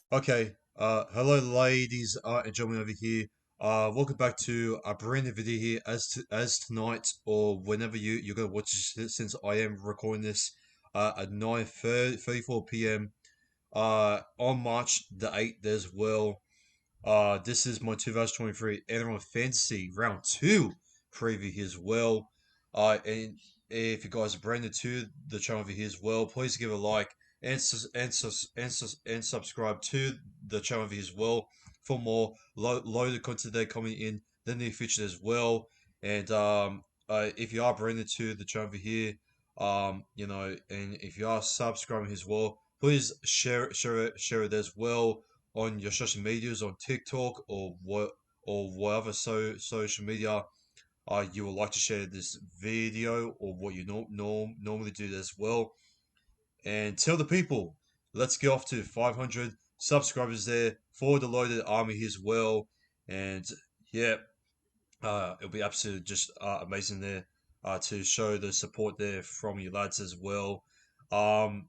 Okay, hello ladies and gentlemen over here. Welcome back to a brand new video here as tonight or whenever you're gonna watch this since I am recording this at 9:34 p.m. On March the 8th as well. This is my 2023 NRL Fantasy Round 2 preview here as well. And if you guys are brand new to the channel over here as well, please give a like and subscribe to the channel over here as well for more loaded content there coming in the near future as well. And if you are brand new to the channel over here, and if you are subscribing as well, please share it as well on your social medias on TikTok or whatever social media you would like to share this video or what you normally do as well. And tell the people, let's get off to 500 subscribers there for the loaded army as well. And yeah, it'll be absolutely just amazing there to show the support there from you lads as well. Um,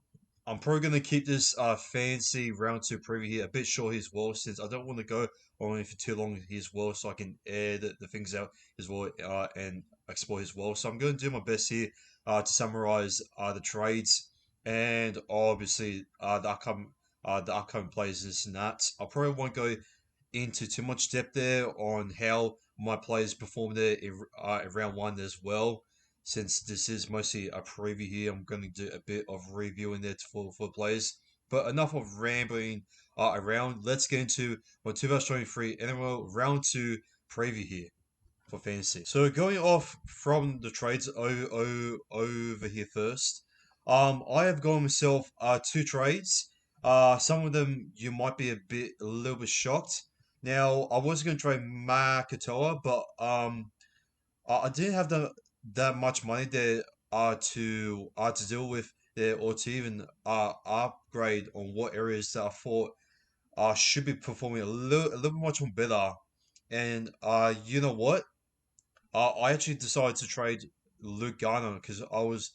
I'm probably going to keep this fancy round two preview here a bit short as well, since I don't want to go on for too long here as well, so I can air the things out as well and explore as well. So I'm going to do my best here to summarize the trades and obviously the upcoming plays this and that. I probably won't go into too much depth there on how my players performed there in round one as well. Since this is mostly a preview here, I'm going to do a bit of reviewing there for players. But enough of rambling around. Let's get into my 2023 NRL round two preview here for fantasy. So going off from the trades over here first, I have gone myself two trades. Some of them you might be a little bit shocked. Now I was going to trade Makatoa, but I didn't have that much money there to deal with there or to even upgrade on what areas that I thought should be performing a little much more better. And you know what? I actually decided to trade Luke Garner because I was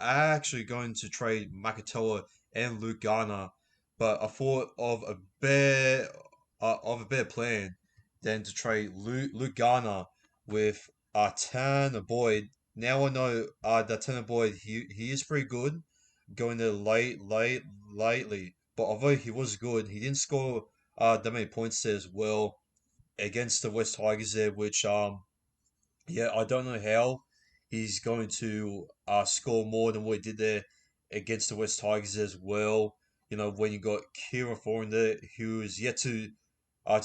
actually going to trade Makatoa and Luke Garner, but I thought of a better plan than to trade Luke Garner with Tanner Boyd. Now I know that Tanner Boyd he is pretty good going there lately, but although he was good, he didn't score that many points there as well against the West Tigers there, which yeah, I don't know how he's going to score more than what he did there against the West Tigers as well. You know, when you got Kieran Foran there, who is yet to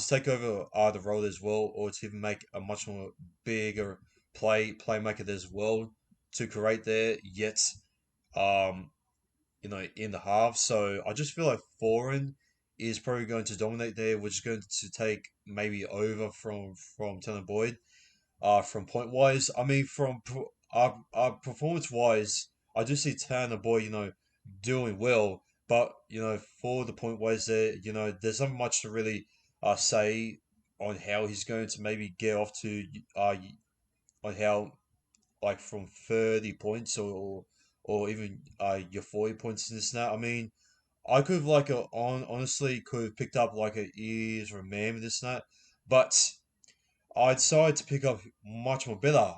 take over the role as well, or to even make a much more bigger playmaker as well to create there. Yet, um, in the half. So I just feel like Foran is probably going to dominate there, which is going to take maybe over from Tanner Boyd from point wise. I mean, performance wise, I do see Tanner Boy, doing well, but for the point wise, there's not much to really say on how he's going to maybe get off to on how like from 30 points or even your 40 points in this now. I mean, I could have honestly could have picked up like a ears or a man with this and that, but I decided to pick up much more better.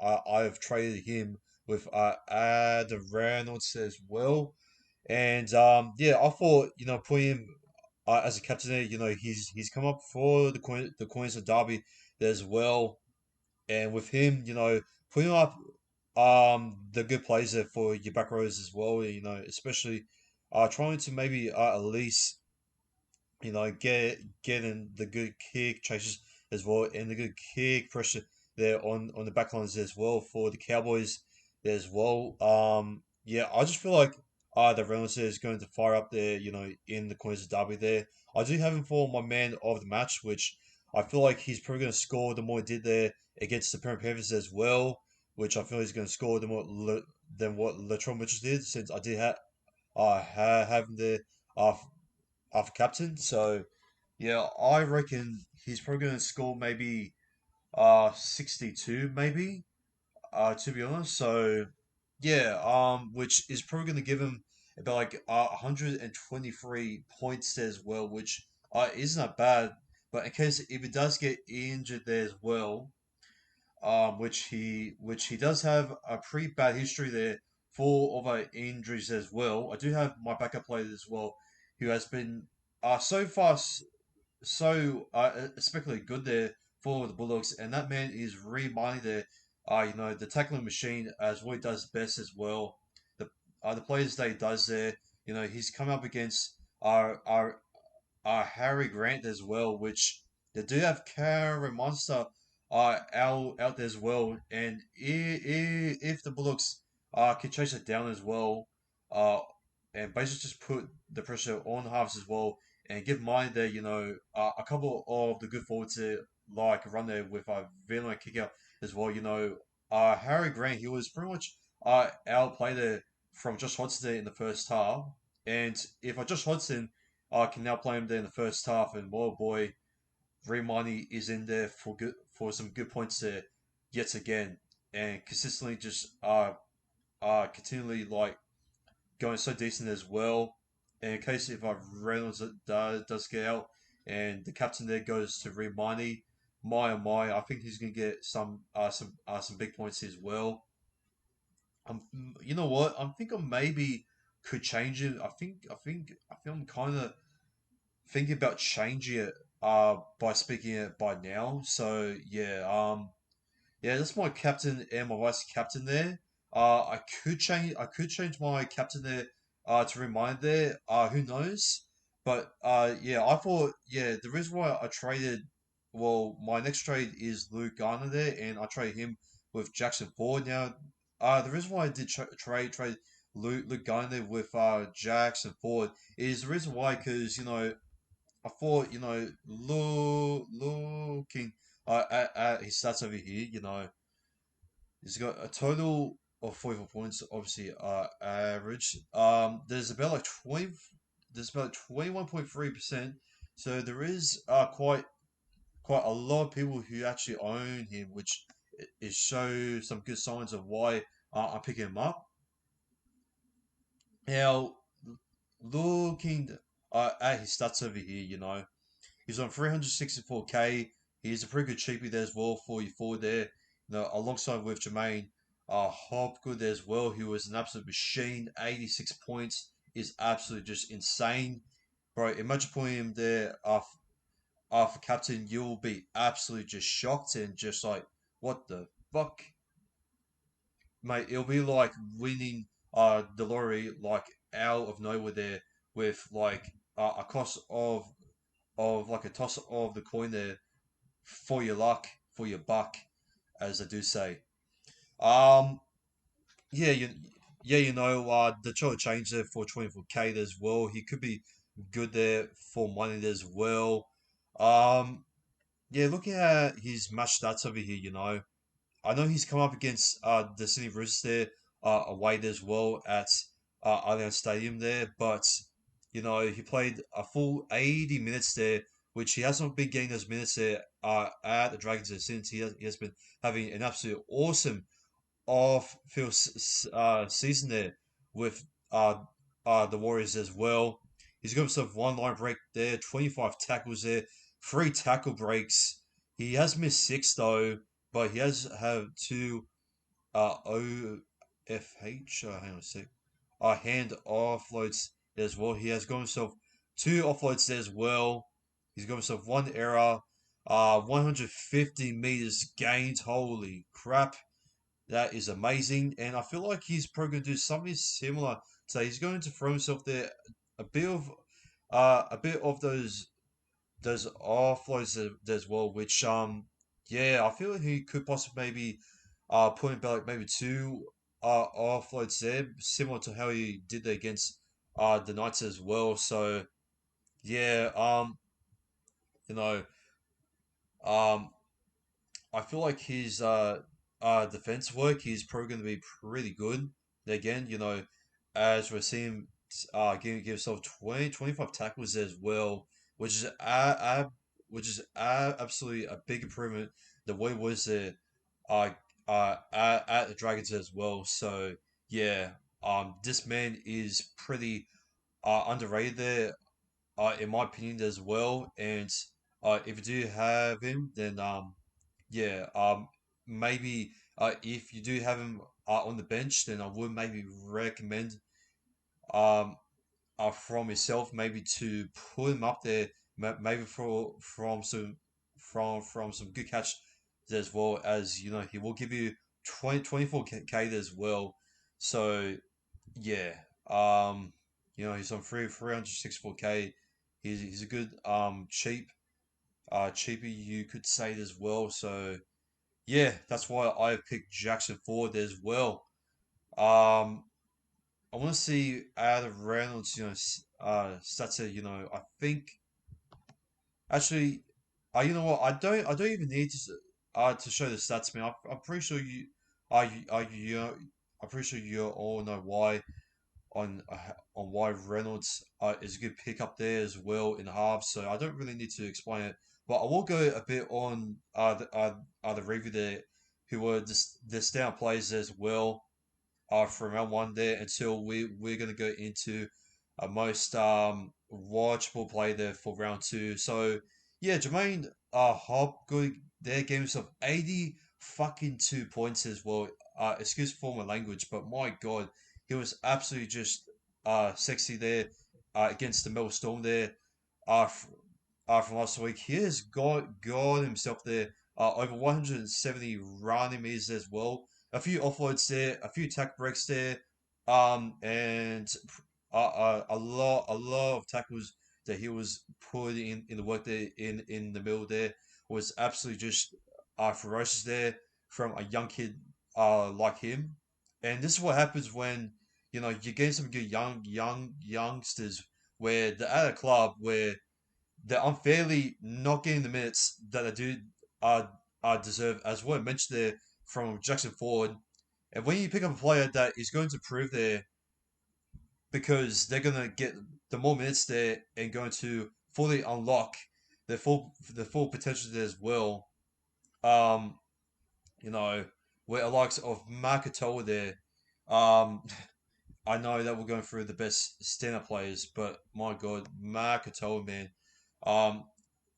I have traded him with Adam Reynolds as well, and yeah, I thought put him as a captain there. He's come up for the Queensland Derby as well, and with him, putting up the good plays there for your back rows as well. Especially trying to maybe at least getting the good kick chases as well and the good kick pressure there on the back lines as well for the Cowboys there as well. Yeah, I just feel like the Reynolds there is going to fire up there, in the Queensland Derby there. I do have him for my man of the match, which I feel like he's probably going to score the more he did there against the Penrith Panthers as well, which I feel he's going to score than what Latrell Mitchell did, since I did have him there uh, after captain. So yeah, I reckon he's probably going to score maybe 62 maybe to be honest. So yeah, which is probably going to give him about like 123 points there as well, which isn't that bad. But in case if he does get injured there as well, which he does have a pretty bad history there for other injuries as well. I do have my backup player as well, who has been so far especially good there for the Bulldogs, and that man is reminding there, the tackling machine as what he does best as well. The the players that he does there, he's come up against Harry Grant as well, which they do have Karen Monster out there as well. And if the Bulldogs can chase it down as well, uh, and basically just put the pressure on halves as well, and give mine there, a couple of the good forwards there, like run there with Vino kick out as well. Harry Grant, he was pretty much outplayed there from Josh Hodgson there in the first half. And if Josh Hodgson I can now play him there in the first half, and oh boy, Remoney is in there for some good points there yet again, and consistently just continually like going so decent as well. And in case if Reynolds does get out, and the captain there goes to Remoney, my oh my, I think he's gonna get some big points as well. You know what? I think I maybe could change it. I think I'm kind of thinking about changing it by speaking it by now. So yeah, that's my captain and my vice captain there. I could change my captain there to remind there. Who knows? But yeah, I thought the reason why I traded my next trade is Luke Garner there, and I traded him with Jackson Ford. Now, the reason why I did trade Luke Garner there with Jackson Ford is the reason why because I thought, looking at his stats over here, he's got a total of 44 points, obviously, average. There's about 21.3%. So there is quite a lot of people who actually own him, which is shows some good signs of why I'm picking him up. Now, looking at his stats over here, he's on 364k. He's a pretty good cheapie there as well for you forward there. Alongside with Jermaine Hopgood there as well, who was an absolute machine. 86 points is absolutely just insane. Bro, imagine putting him there for captain. You'll be absolutely just shocked and just like, what the fuck? Mate, it'll be like winning the lottery like out of nowhere there with like a cost of like a toss of the coin there for your luck, for your buck, as they do say. Um, yeah, the Cholo change there for 24k as well. He could be good there for money as well. Um, yeah, looking at his match stats over here, I know he's come up against the Sydney Roosters there away there as well at Allianz Stadium there, but he played a full 80 minutes there, which he hasn't been getting those minutes there at the Dragons there since he has been having an absolute awesome off-field season there with the Warriors as well. He's got himself one line break there, 25 tackles there, three tackle breaks. He has missed six though, but he has have two OFH. Hang on a sec. Hand offloads as well. He has got himself two offloads there as well. He's got himself one error. 150 meters gained. Holy crap! That is amazing, and I feel like he's probably going to do something similar today. He's going to throw himself there a bit of those offloads as well, which yeah, I feel like he could possibly maybe put in like maybe two offloads there, similar to how he did there against the Knights as well. So yeah, you know, um I feel like his defense work is probably going to be pretty good. Again, as we're seeing give himself 25 tackles as well, which is absolutely a big improvement the way was there at the Dragons as well. So yeah, this man is pretty underrated there, in my opinion as well. And if you do have him, then yeah, maybe if you do have him on the bench, then I would maybe recommend um from yourself maybe to put him up there, maybe from some good catch as well, as you know he will give you 24K as well. So yeah, he's on 364K. He's a good cheaper you could say it as well. So yeah, that's why I picked Jackson Ford as well. Um, I want to see out of Reynolds, stats here. I think actually, you know what? I don't even need to show the stats, man. I'm pretty sure I'm pretty sure you all know why on why Reynolds is a good pick up there as well in halves. So I don't really need to explain it, but I will go a bit on the review there, who were just the standout players as well from round one there, until we're gonna go into a most watchable play there for round two. So yeah, Jermaine Hopgood there gave himself 80 fucking 2 points as well. Excuse for my language, but my god, he was absolutely just sexy there against the Melbourne Storm there. Uh, from last week. He has got himself there over 170 running meters as well. A few offloads there, a few tack breaks there, and a lot of tackles that he was putting in the work there in the middle there was absolutely just ferocious there from a young kid like him. And this is what happens when you get some good youngsters where they're at a club where they're unfairly not getting the minutes that they do deserve, as what I mentioned there from Jackson Ford. And when you pick up a player that is going to prove there because they're going to get the more minutes there and going to fully unlock their full potential there as well. Um, you know, where the likes of Makatoa there, um, I know that we're going through the best stand-up players, but my God, Makatoa, man. Um,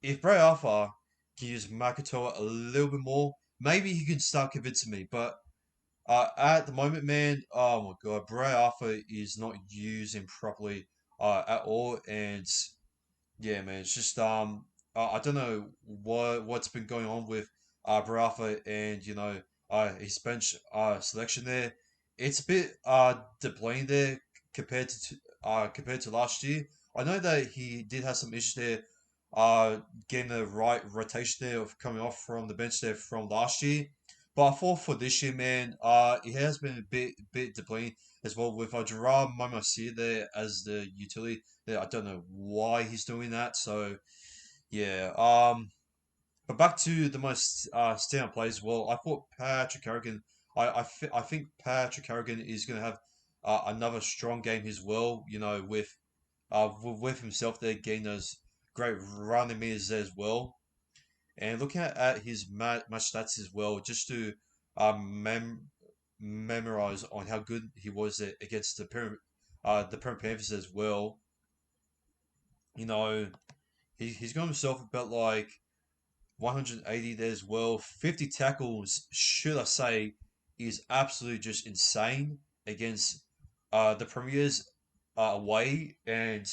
if Bray Arthur can use Makatoa a little bit more, maybe he can start convincing me. But at the moment, man, oh my God, Bray Arthur is not using properly at all, and yeah, man, it's just I don't know what's been going on with Barafa and his bench selection there. It's a bit depleting there compared to last year. I know that he did have some issues there, getting the right rotation there of coming off from the bench there from last year. But I thought for this year, man, it has been a bit depleting as well with Gerard Momosia there as the utility. Yeah, I don't know why he's doing that. So yeah. But back to the most standout plays. Well, I thought Patrick Carrigan. I think Patrick Carrigan is going to have another strong game as well. With himself there getting those great running meters as well, and looking at his match stats as well, just to memorize on how good he was against the Penrith Panthers as well. You know, he's got himself about like 180 there as well. 50 tackles, should I say, is absolutely just insane against the Premiers away. And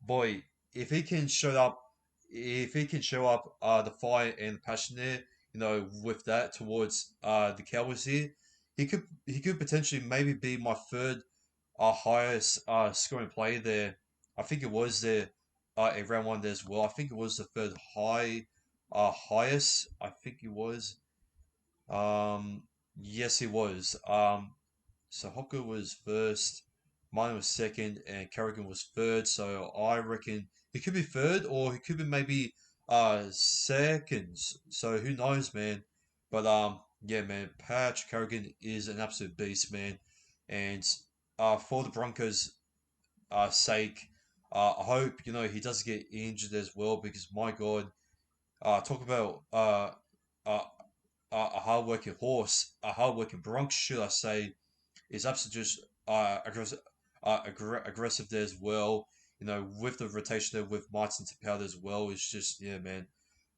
boy, if he can show up, the fire and the passion there, with that towards the Cowboys here, he could potentially maybe be my third highest scoring player there. I think it was there in round one there as well. I think it was the third highest. I think it was. Um, yes, it was. So Hopper was first, mine was second, and Kerrigan was third. So I reckon he could be third, or he could be maybe seconds. So who knows, man? But yeah, man, Patch Kerrigan is an absolute beast, man. And for the Broncos' sake, I hope he doesn't get injured as well, because my God, talk about uh, a hardworking horse, a hardworking bronc, should I say, is absolutely just aggressive, aggressive there as well. You know, with the rotation there with Martin Tapau as well, it's just yeah, man.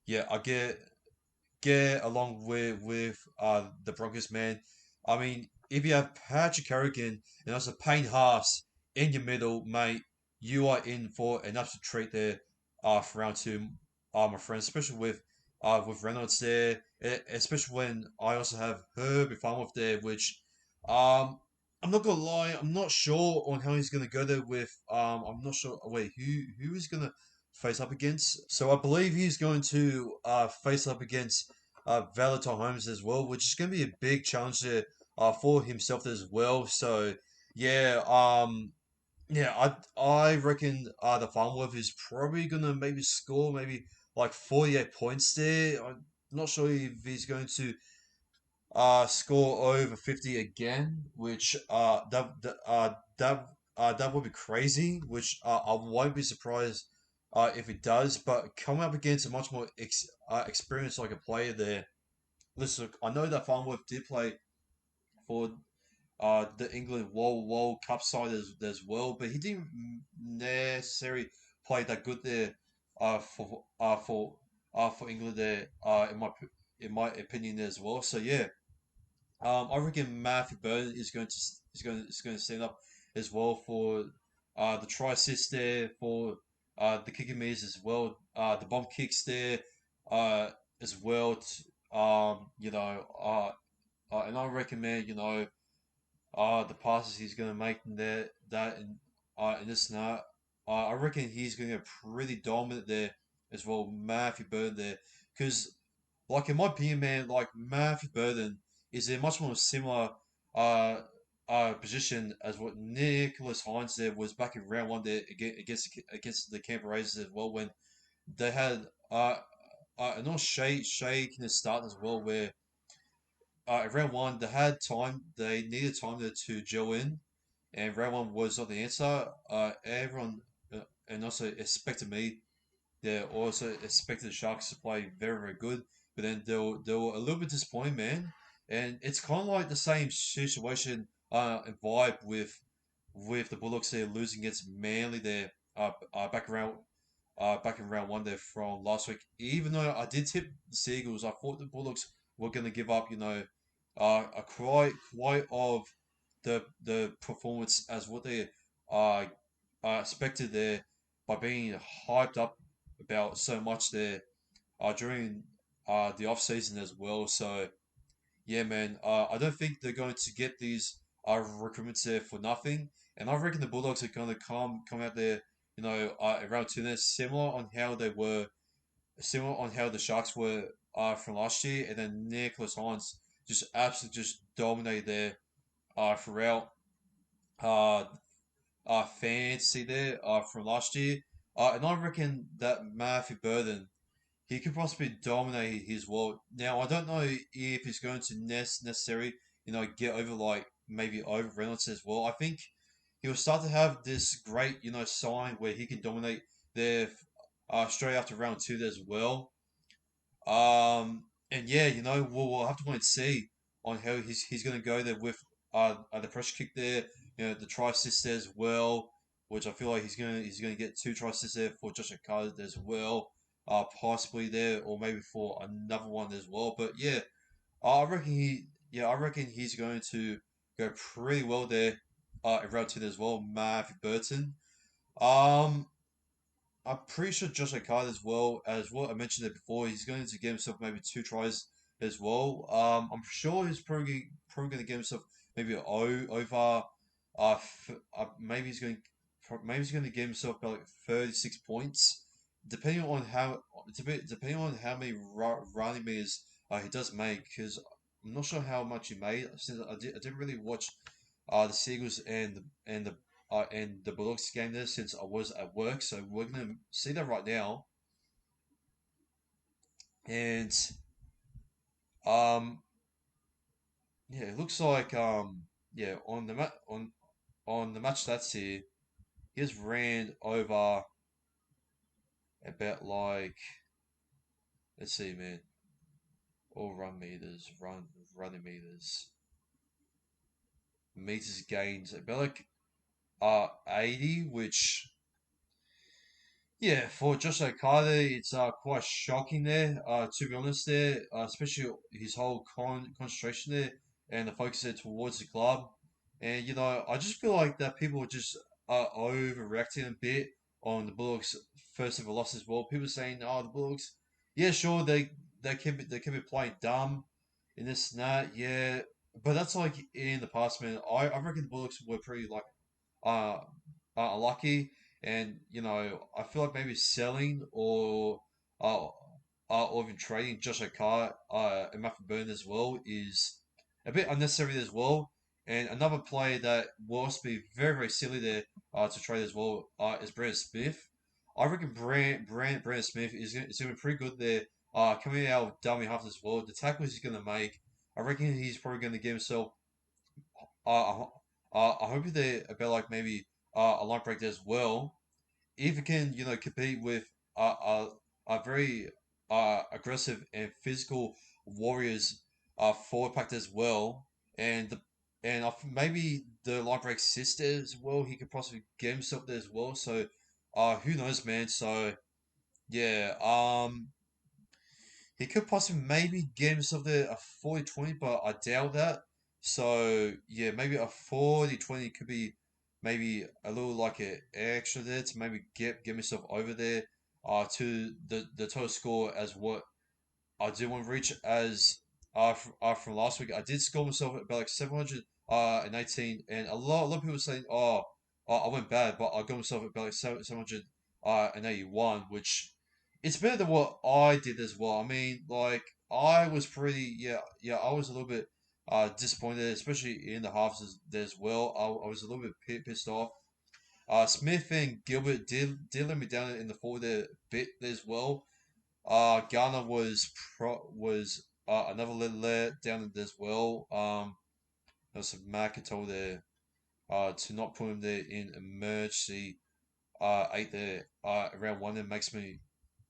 Yeah, I get along with the Broncos, man. I mean, if you have Patrick Carrigan and also Payne Haas in your middle, mate, you are in for an absolute treat there. For round two, my friends, especially with Reynolds there, especially when I also have Herb if I'm with there, which um. I'm not gonna lie. I'm not sure on how he's gonna go there with. I'm not sure. Wait, who is gonna face up against? So I believe he's going to face up against Valentine Holmes as well, which is going to be a big challenge there for himself as well. So yeah, yeah, I reckon the Farmworth is probably gonna maybe score maybe like 48 points there. I'm not sure if he's going to score over 50 again, which that would be crazy. Which I won't be surprised if it does. But coming up against a much more experienced like a player there. Listen, I know that Farnworth did play for the England World Cup side as well, but he didn't necessarily play that good there for England there in my opinion as well. So yeah. I reckon Matthew Burton is going to stand up as well for the try assist there for the kicking meters as well. The bomb kicks there as well. You know, and I recommend the passes he's going to make in there in this now. I reckon he's going to get pretty dominant there as well. Matthew Burton there because like in my opinion, man, like Matthew Burden is in much more similar uh position as what Nicholas Hines there was back in round one there against the Canberra Raiders as well when they had a nice shake in the start as well where round one they had time they needed time there to gel in and round one was not the answer. Everyone and also expected me they also expected the Sharks to play very, very good, but then they were a little bit disappointed, man. And it's kind of like the same situation and vibe with the Bulldogs there losing against Manly there back in round one there from last week. Even though I did tip the Seagulls, I thought the Bulldogs were going to give up, a quite of the performance as what they uh, expected there by being hyped up about so much there during the off season as well. So yeah, man, I don't think they're going to get these recruitments there for nothing. And I reckon the Bulldogs are going to come out there, around two there, similar on how the Sharks were from last year. And then Nicholas Hines just absolutely just dominated there throughout uh, fantasy there from last year. And I reckon that Matthew Burden he could possibly dominate his world. Now, I don't know if he's going to necessarily, get over like maybe over Reynolds as well. I think he'll start to have this great, sign where he can dominate there straight after round two as well. And yeah, we'll have to wait and see on how he's going to go there with the pressure kick there, the try assist there as well, which I feel like he's gonna get two try assists there for Josh Carter as well, possibly there or maybe for another one as well. But yeah, I reckon he's going to go pretty well there, in round two as well. Matthew Burton. Um, I'm pretty sure Josh Okada as well as what I mentioned it before. He's going to get himself maybe two tries as well. I'm sure he's probably going to get himself maybe over. Maybe he's going to get himself about like 36 points, depending on depending on how many running meters he does make. Because I'm not sure how much he made since I didn't really watch the Seagulls and the Bulldogs game there since I was at work. So we're gonna see that right now, and um, yeah, it looks like yeah, on the match that's here, he's ran over about like let's see, man, all running meters. meters gained, about like 80, which yeah, for Josh Okada, it's quite shocking there. To be honest, there, especially his whole concentration there and the focus there towards the club, and I just feel like that people are just overreacting a bit on the Bulldogs' first ever loss as well. People saying, "Oh, the Bulldogs, yeah, sure, they can be playing dumb in this and that, yeah," but that's like in the past, man. I reckon the Bulldogs were pretty like uh, unlucky, and I feel like maybe selling uh, or even trading Josh Okar and Matthew Byrne as well is a bit unnecessary as well. And another player that will also be very very silly there to trade as well is Brandon Smith. I reckon Brandon Smith is gonna be pretty good there. Coming out of dummy half as well, the tackles he's gonna make, I reckon he's probably gonna give himself uh, I hope they're about like maybe a line break as well. If it can, compete with a very aggressive and physical Warriors forward pack as well, and maybe the line break sister as well. He could possibly get himself there as well. So, who knows, man? So yeah, he could possibly maybe get himself there a 40-20, but I doubt that. So yeah, maybe a 40-20 could be maybe a little like an extra there to maybe get myself over there to the total score as what I did want to reach as from last week. I did score myself at about like 700 and 18, and a lot of people were saying, "Oh, I went bad," but I got myself at about like 700 and 81, which it's better than what I did as well. I mean, like I was pretty yeah I was a little bit disappointed, especially in the halves as well. I was a little bit pissed off. Smith and Gilbert did let me down in the forward there a bit as well. Ghana was another little let down as well. There was some Makato there to not put him there in emergency eight there around one. It makes me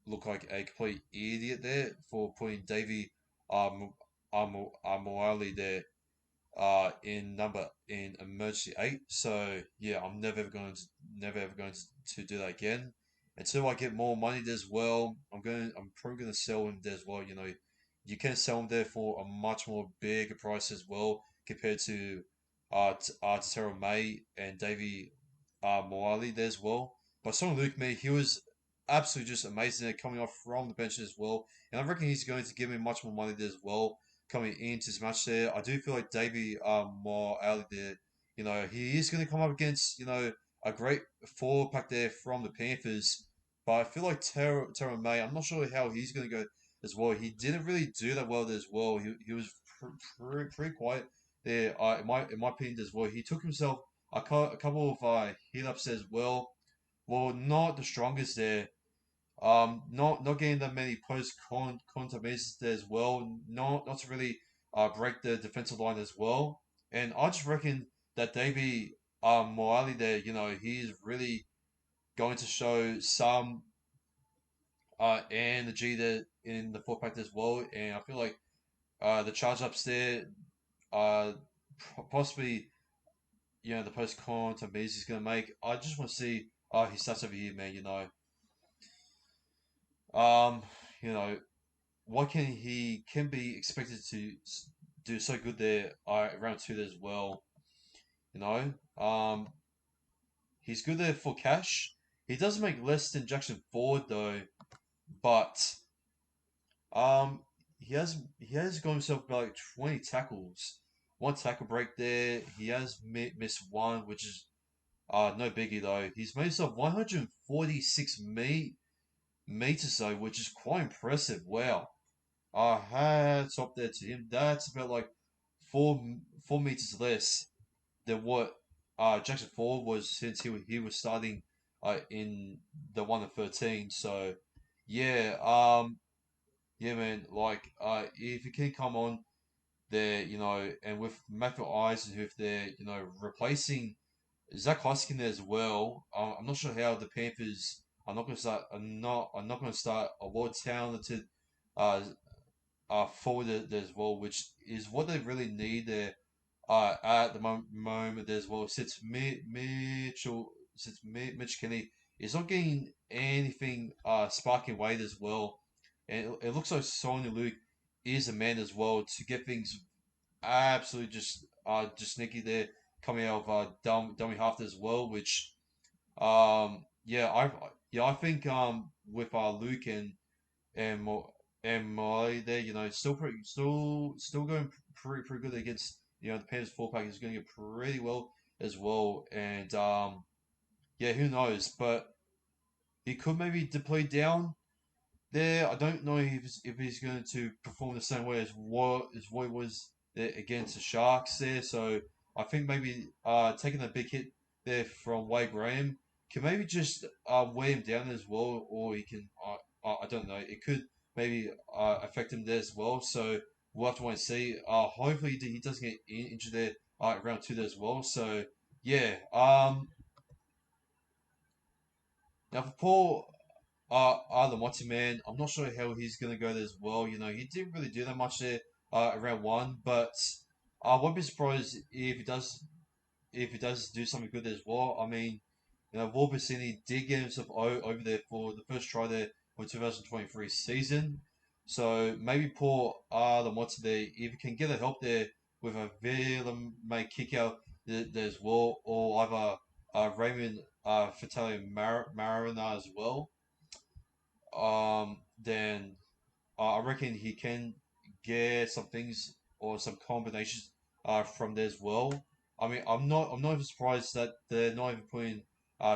look like a complete idiot there for putting Davy Moali there in emergency eight. So yeah, I'm never ever going to do that again. Until I get more money there as well, I'm probably gonna sell him there as well. You can sell him there for a much more bigger price as well compared to Terrell May and Davy Moali there as well. But someone Luke May, he was absolutely just amazing there coming off from the bench as well. And I reckon he's going to give me much more money there as well coming into this match there. I do feel like Davey more early there, he is going to come up against, a great forward pack there from the Panthers. But I feel like Terra May, I'm not sure how he's going to go as well. He didn't really do that well there as well. He was pretty quiet there, in my opinion as well. He took himself a couple of hit ups as well. Well, not the strongest there. Not getting that many post contact misses there as well. Not to really break the defensive line as well. And I just reckon that Davey Moali there, he's really going to show some energy there in the fourth pack as well. And I feel like the charge ups there, uh, possibly the post contact misses he's gonna make. I just want to see his stats over here, man. Um, you know, what can be expected to do so good there round two as well. You know, he's good there for cash. He does make less than Jackson Ford though, but um, he has got himself about like 20 tackles, one tackle break there. He has missed one, which is no biggie though. He's made himself 146 meters though, which is quite impressive. Wow. Hats up there to him. That's about like 4 meters less than what Jackson Ford was since he was starting in the 1 and 13. So yeah, yeah, man. Like if you can come on there, and with Matthew Eyes and if they're replacing Zach Hoskin there as well. I'm not sure how the Panthers. I'm not going to start a more talented uh, forward as well, which is what they really need there at the moment as well, since Mitch Kenny is not getting anything sparking weight as well, and it looks like Sonya Luke is a man as well to get things absolutely just sneaky there coming out of dummy half as well, which I think with Luke and Mo and Molly there, still going pretty good against the Panthers four pack is going to get pretty well as well, and yeah, who knows, but he could maybe deplete down there. I don't know if he's going to perform the same way as what he was there against the Sharks there. So I think maybe taking a big hit there from Wade Graham can maybe just weigh him down as well, or he can I don't know. It could maybe affect him there as well. So we'll have to wait and see. Hopefully he doesn't get injured there round two there as well. So yeah. Now for Paul the Motti man, I'm not sure how he's going to go there as well. He didn't really do that much there around one, but I won't be surprised if he does do something good there as well. I mean, Wolpesini did get himself over there for the first try there for 2023 season. So maybe poor the Motti there, if he can get a help there with a Villa may kick out there as well, or either Raymond Fatale Mariner as well, then I reckon he can get some things or some combinations from there as well. I mean, I'm not even surprised that they're not even putting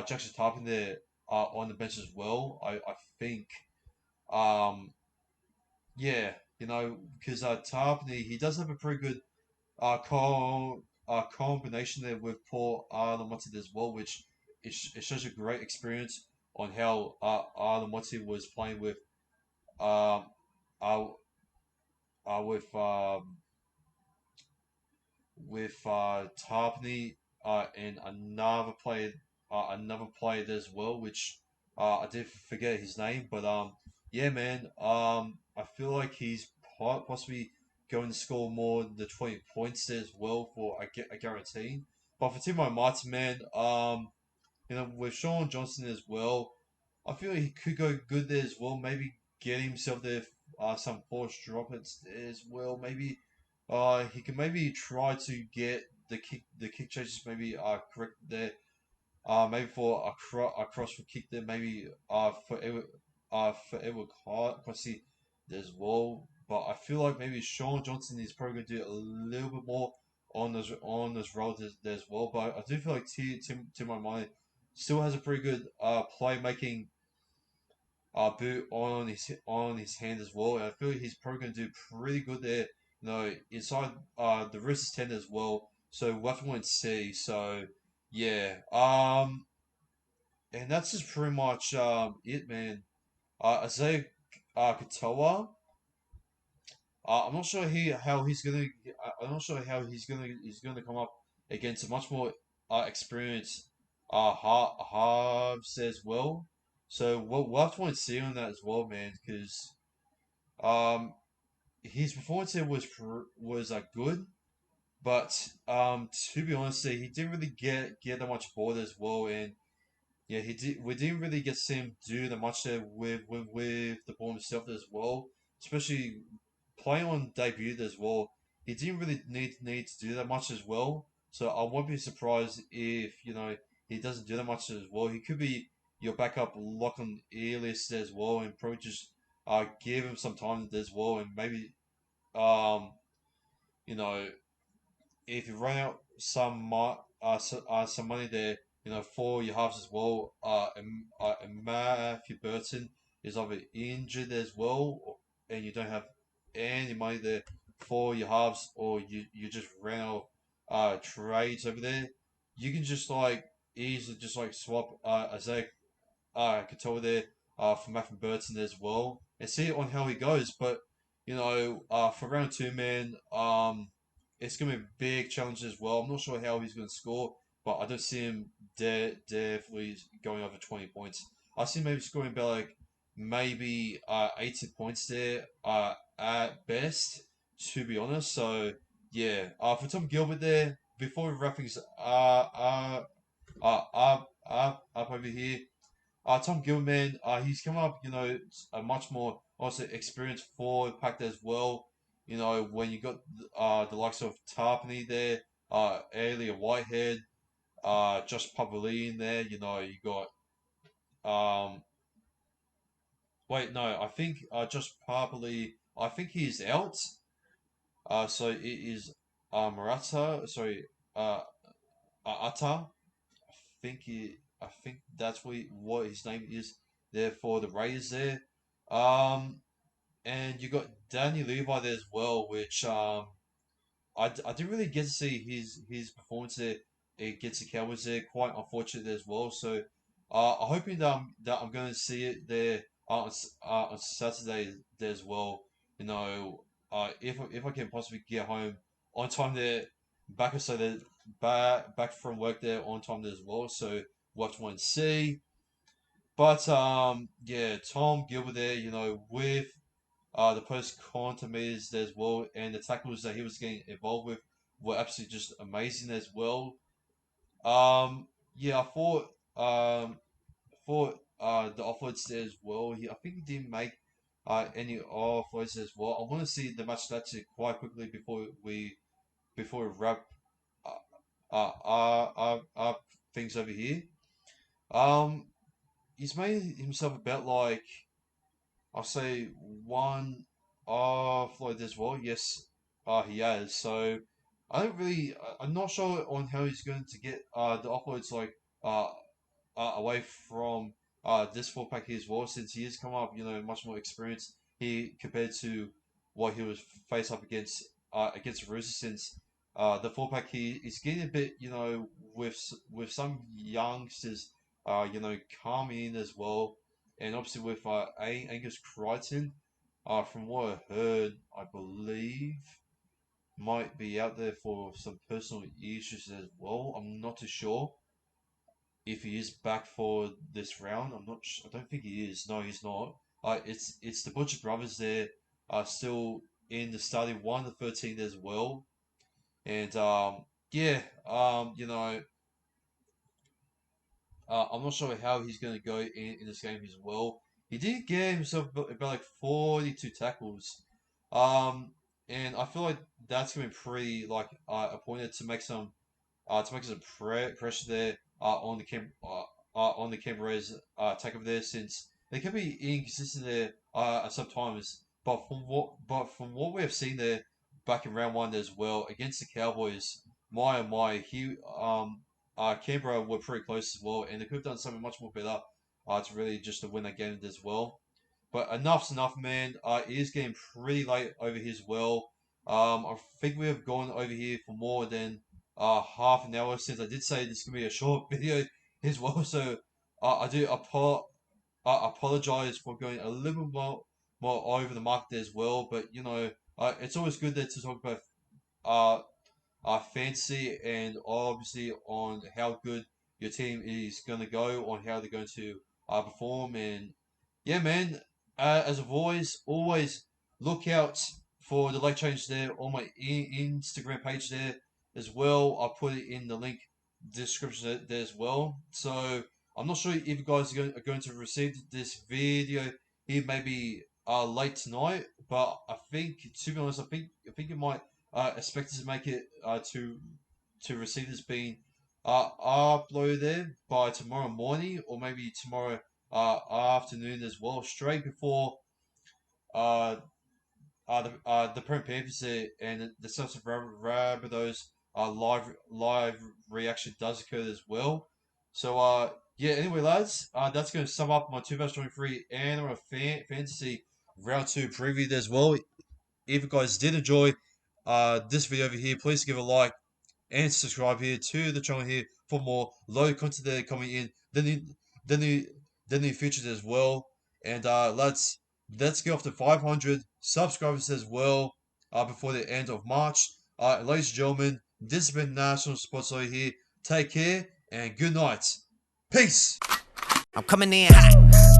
Jackson Tarpon there on the bench as well. I think yeah, because Tarpon he does have a pretty good combination there with Paul Lamotti as well, which it shows a great experience on how Lamotti was playing um, uh, with Tarpany and another player there as well, which I did forget his name, but yeah, man, I feel like he's possibly going to score more than the 20 points there as well for a guarantee. But for Timo Martin, man, with Sean Johnson as well, I feel he could go good there as well. Maybe get himself there some forced droplets as well. Maybe he can maybe try to get the kick changes maybe correct there. Maybe for a cross for kick there. Maybe for Edward Crossy as well. But I feel like maybe Sean Johnson is probably going to do a little bit more on this role there as well. But I do feel like to my mind still has a pretty good playmaking boot on his hand as well. And I feel like he's probably going to do pretty good there. Inside the Roosters 10 as well. So we'll have to wait and see. So yeah, and that's just pretty much it, man. Isaiah Katoa. I'm not sure how he's gonna. I'm not sure how he's gonna come up against a much more experienced halves as well. So we'll have to wait and see on that as well, man. Because um his performance here was good, but to be honest, he didn't really get that much board as well, and yeah, he did. We didn't really get to see him do that much there with the ball himself as well, especially playing on debut as well. He didn't really need to do that much as well. So I won't be surprised if he doesn't do that much as well. He could be your backup lock on list as well, and probably just give him some time as well, and maybe um you know if you run out some money there, for your halves as well, and Matthew Burton is either injured as well, and you don't have any money there for your halves, or you just ran out trades over there, you can just like easily just like swap Isaiah Katoa there for Matthew Burton as well, and see on how he goes. But for round two, man, it's gonna be a big challenge as well. I'm not sure how he's gonna score, but I don't see him definitely going over 20 points. I see him maybe scoring about like maybe 18 points there at best, to be honest. So yeah, for Tom Gilbert there, before we wrap things up over here. Tom Gilbert, man, he's come up, a much more also experienced forward pack as well. When you got the likes of Tarpany there, Alia Whitehead, Josh Papali in there. You got um. Wait, no, I think Josh Papali. I think he's out. So it is Murata. Sorry, uh, Atta. I think that's what his name is there for the Raiders there. Um, and you got Danny Levi there as well, which I didn't really get to see his performance there against the Cowboys there. Quite unfortunate there as well. So I'm hoping that I'm going to see it there on Saturday there as well. If I can possibly get home on time there, back from work there on time there as well. So we'll have to wait and see. But yeah, Tom Gilbert there, with the post quantum meters as well, and the tackles that he was getting involved with were absolutely just amazing as well. Yeah, I thought the offloads there as well. I think he didn't make any offloads as well. I want to see the match stats quite quickly before we wrap our things over here. Um, he's made himself about like I'll say one offload as well. Yes, he has. So I'm not sure on how he's going to get the offloads like uh, away from this full pack as well, since he has come up, much more experienced he compared to what he was faced up against Rooster, since the full pack he is getting a bit, with some youngsters, coming in as well, and obviously with Angus Crichton, from what I heard, I believe might be out there for some personal issues as well. I'm not too sure if he is back for this round. I'm not. I don't think he is. No, he's not. It's the Butcher brothers there are still in the starting one, the 13 as well, and yeah, I'm not sure how he's going to go in this game as well. He did get himself about like 42 tackles, um, and I feel like that's going to be pretty like appointed to make some pressure there on the Canberra's takeover there, since they can be inconsistent there sometimes. But from what we have seen there back in round one as well against the Cowboys, my oh my, Canberra were pretty close as well, and they could have done something much more better to really just to win that game as well. But enough's enough, man. It is getting pretty late over here as well. I think we have gone over here for more than half an hour, since I did say this is gonna be a short video as well. So I do apologize for going a little more over the mark there as well. But it's always good there to talk about uh, fantasy, and obviously on how good your team is going to go, on how they're going to perform. And yeah, man, as always look out for the late change there on my Instagram page there as well. I'll put it in the link description there as well. So I'm not sure if you guys are going to receive this video here maybe late tonight, but I think, to be honest, I think it might expected to make it to receive this being uploaded there by tomorrow morning, or maybe tomorrow afternoon as well, straight before uh, the Prem Panthers there, and the South of Rabbitohs live reaction does occur as well. So yeah, anyway, lads, that's going to sum up my 2023 NRL Fantasy Round 2 preview as well. If you guys did enjoy this video over here, please give a like and subscribe here to the channel here for more low content that are coming in then the features as well. And let's get off to 500 subscribers as well before the end of March. Ladies and gentlemen, this has been National Sports Lawyer here. Take care and good night. Peace. I'm coming in hot.